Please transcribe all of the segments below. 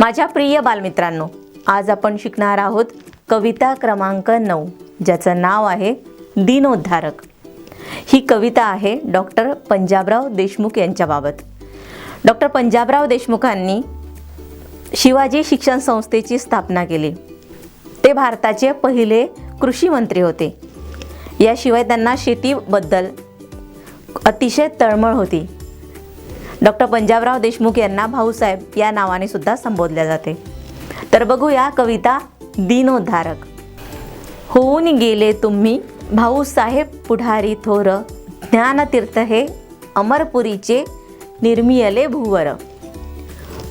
माझ्या प्रिय बालमित्रांनो, आज आपण शिकणार आहोत कविता क्रमांक 9, ज्याचं नाव आहे दिनोद्धारक। ही कविता आहे डॉक्टर पंजाबराव देशमुख यांच्याबाबत। डॉक्टर पंजाबराव देशमुखांनी शिवाजी शिक्षण संस्थेची स्थापना केली। ते भारताचे पहिले कृषी मंत्री होते। याशिवाय त्यांना शेतीबद्दल अतिशय तळमळ होती। डॉक्टर पंजाबराव देशमुख यांना भाऊसाहेब या नावाने सुद्धा संबोधले जाते। तर बघूया कविता दिनोद्धारक। होऊन गेले तुम्ही भाऊसाहेब पुढारी थोर, ज्ञानतीर्थ हे अमरपुरीचे निर्मियले भूवर।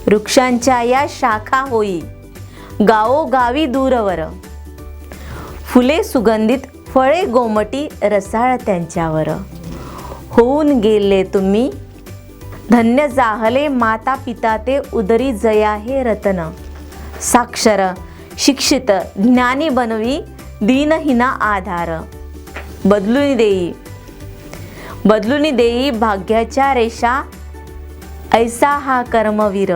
वृक्षांच्या या शाखा होई गावोगावी दूरवर, फुले सुगंधित फळे गोमटी रसाळ त्यांच्यावर। होऊन गेले तुम्ही धन्य जाहले माता पिता ते उदरी जया हे रतन। साक्षर शिक्षित ज्ञानी बनवी दीनहीना आधार। बदलून देई भाग्याच्या रेषा ऐसा हा कर्मवीर।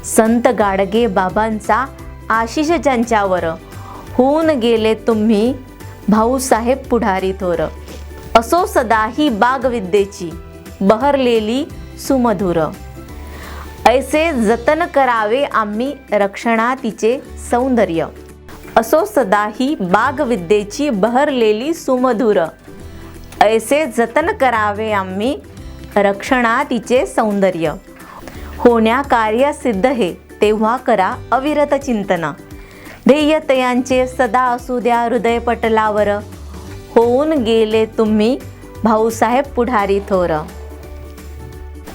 संत गाडगे बाबांचा आशिष ज्यांच्यावर, होऊन गेले तुम्ही भाऊसाहेब पुढारी थोर। असो सदा ही बागविद्येची बहरलेली सुमधुर। ऐसे जतन करावे आम्ही रक्षणातीचे सौंदर्य। असो सदा ही बागविद्येची बहरलेली सुमधुर। ऐसे जतन करावे आम्ही रक्षणातीचे सौंदर्य। होण्या कार्य सिद्ध हे तेव्हा करा अविरत चिंतन। ध्येय तयांचे सदा असू द्या हृदय पटलावर। होऊन गेले तुम्ही भाऊसाहेब पुढारी थोर।